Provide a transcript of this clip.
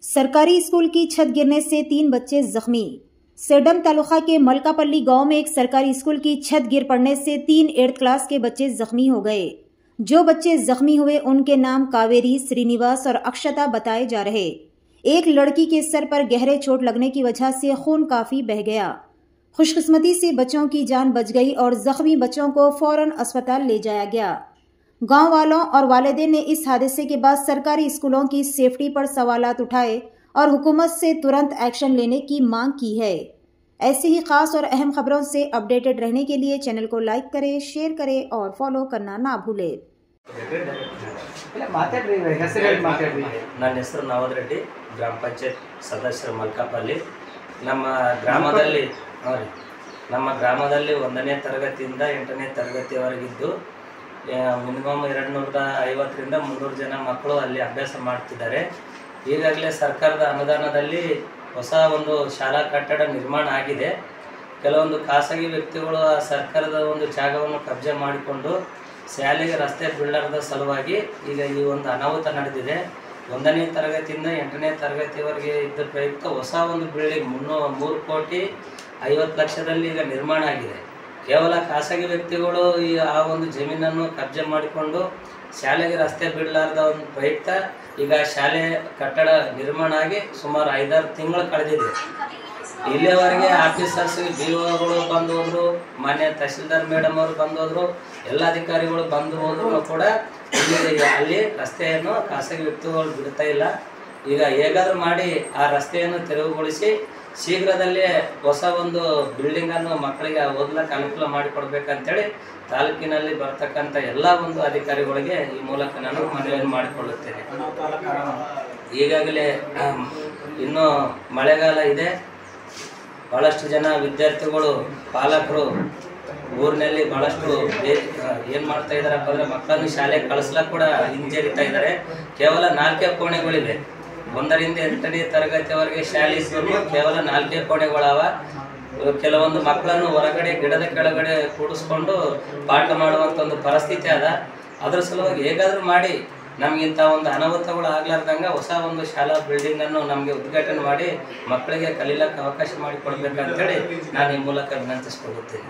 सरकारी स्कूल की छत गिरने से 3 बच्चे जख्मी। सेडम तालुका के मलकापल्ली गांव में एक सरकारी स्कूल की छत गिर पड़ने से 3 8th क्लास के बच्चे जख्मी हो गए। जो बच्चे जख्मी हुए उनके नाम कावेरी, श्रीनिवास और अक्षता बताए जा रहे। एक लड़की के सर पर गहरे चोट लगने की वजह से खून काफी बह गया। खुशकिस्मती से बच्चों की जान बच गई और जख्मी बच्चों को फौरन अस्पताल ले जाया गया। गांव वालों और वालिदैन ने इस हादसे के बाद सरकारी स्कूलों की सेफ्टी पर सवालात उठाए और हुकूमत से तुरंत एक्शन लेने की मांग की है। ऐसी ही खास और अहम खबरों से अपडेटेड रहने के लिए चैनल को लाइक करें, शेयर करें और फॉलो करना ना भूलें। ನನ್ನ ಹೆಸರು ನವದ್ ರೆಡ್ಡಿ, ಗ್ರಾಮ ಪಂಚಾಯತ್ ಸದಸ್ಯರು ಮಲ್ಕಾಪಲ್ಲಿ. ನಮ್ಮ ಗ್ರಾಮದಲ್ಲಿ 1ನೇ ತರಗತಿಯಿಂದ 8ನೇ ತರಗತಿಯವರೆಗಿದ್ದು ಮಿನಿಮಮ್ 250ರಿಂದ 300 ಜನ ಮಕ್ಕಳು ಅಲ್ಲಿ ಅಭ್ಯಾಸ ಮಾಡ್ತಿದ್ದಾರೆ. ಈಗಾಗಲೇ ಸರ್ಕಾರದ ಅನುದಾನದಲ್ಲಿ ಹೊಸ ಒಂದು ಶಾಲಾ ಕಟ್ಟಡ ನಿರ್ಮಾಣ ಆಗಿದೆ. ಕೆಲವೊಂದು ಖಾಸಗಿ ವ್ಯಕ್ತಿಗಳು ಆ ಸರ್ಕಾರದ ಒಂದು ಜಾಗವನ್ನು ಕಬ್ಜೆ ಮಾಡಿಕೊಂಡು ಶಾಲೆಗೆ ರಸ್ತೆ ಬೀಳಾರದ ಸಲುವಾಗಿ ಈಗ ಈ ಒಂದು ಅನಾಹುತ ನಡೆದಿದೆ. 1ನೇ ತರಗತಿಯಿಂದ 8ನೇ ತರಗತಿವರೆಗೆ ಇದ್ದ ಪ್ರಯುಕ್ತ ಹೊಸ ಒಂದು ಬಿಲ್ಡಿಂಗ್ 3,50,00,000 ಲಕ್ಷದಲ್ಲಿ ಈಗ ನಿರ್ಮಾಣ ಆಗಿದೆ. ಕೇವಲ ಖಾಸಗಿ ವ್ಯಕ್ತಿಗಳು ಆ ಒಂದು ಜಮೀನನ್ನು ಕಬ್ಜೆ ಮಾಡಿಕೊಂಡು ಶಾಲೆಗೆ ರಸ್ತೆ ಬಿಡಲಾರದ ಒಂದು ಪ್ರಯುಕ್ತ ಈಗ ಶಾಲೆ ಕಟ್ಟಡ ನಿರ್ಮಾಣ ಆಗಿ ಸುಮಾರು 5-6 ತಿಂಗಳು ಕಳೆದಿದೆ. ಇಲ್ಲಿಯವರೆಗೆ ಆಫೀಸರ್ಸ್ BOಗಳು ಬಂದು ಹೋದ್ರು, ಮಾನ್ಯ ತಹಸೀಲ್ದಾರ್ ಮೇಡಮ್ ಅವರು ಬಂದು ಹೋದ್ರು, ಎಲ್ಲ ಅಧಿಕಾರಿಗಳು ಬಂದು ಹೋದ್ರು ಕೂಡ ಅಲ್ಲಿ ರಸ್ತೆಯನ್ನು ಖಾಸಗಿ ವ್ಯಕ್ತಿಗಳು ಬಿಡ್ತಾ ಇಲ್ಲ. ಈಗ ಹೇಗಾದರೂ ಮಾಡಿ ಆ ರಸ್ತೆಯನ್ನು ತೆರವುಗೊಳಿಸಿ ಶೀಘ್ರದಲ್ಲೇ ಹೊಸ ಒಂದು ಬಿಲ್ಡಿಂಗನ್ನು ಮಕ್ಕಳಿಗೆ ಓದಲಿಕ್ಕೆ ಅನುಕೂಲ ಮಾಡಿಕೊಡ್ಬೇಕಂತೇಳಿ ತಾಲೂಕಿನಲ್ಲಿ ಬರ್ತಕ್ಕಂಥ ಎಲ್ಲ ಒಂದು ಅಧಿಕಾರಿಗಳಿಗೆ ಈ ಮೂಲಕ ನಾನು ಮನವಿಯನ್ನು ಮಾಡಿಕೊಳ್ಳುತ್ತೇನೆ. ಈಗಾಗಲೇ ಇನ್ನೂ ಮಳೆಗಾಲ ಇದೆ. ಭಾಳಷ್ಟು ಜನ ವಿದ್ಯಾರ್ಥಿಗಳು, ಪಾಲಕರು ಊರಿನಲ್ಲಿ ಭಾಳಷ್ಟು ಏನು ಮಾಡ್ತಾ ಇದ್ದಾರಪ್ಪ ಅಂದರೆ ಮಕ್ಕಳನ್ನು ಶಾಲೆಗೆ ಕಳಿಸ್ಲಿಕ್ಕೆ ಕೂಡ ಹಿಂಜರಿತಾ ಇದ್ದಾರೆ. ಕೇವಲ 4 ಕೋಣೆಗಳಿವೆ. 1ರಿಂದ 8ನೇ ತರಗತಿಯವರೆಗೆ ಶಾಲೆ ಇದ್ದರೂ ಕೇವಲ 4 ಕೋಣೆಗಳವ. ಕೆಲವೊಂದು ಮಕ್ಕಳನ್ನು ಹೊರಗಡೆ ಗಿಡದ ಕೆಳಗಡೆ ಕೂಡಿಸ್ಕೊಂಡು ಪಾಠ ಮಾಡುವಂಥ ಒಂದು ಪರಿಸ್ಥಿತಿ ಅದ. ಅದ್ರ ಸಲುವಾಗಿ ಹೇಗಾದರೂ ಮಾಡಿ ನಮಗಿಂತ ಒಂದು ಅನಾಹುತಗಳು ಆಗ್ಲಾರ್ದಂಗೆ ಹೊಸ ಒಂದು ಶಾಲಾ ಬಿಲ್ಡಿಂಗನ್ನು ನಮಗೆ ಉದ್ಘಾಟನೆ ಮಾಡಿ ಮಕ್ಕಳಿಗೆ ಕಲೀಲಿಕ್ಕೆ ಅವಕಾಶ ಮಾಡಿಕೊಡ್ಬೇಕಂತೇಳಿ ನಾನು ಈ ಮೂಲಕ ವಿನಂತಿಸ್ಕೊಳ್ಳುತ್ತೇನೆ.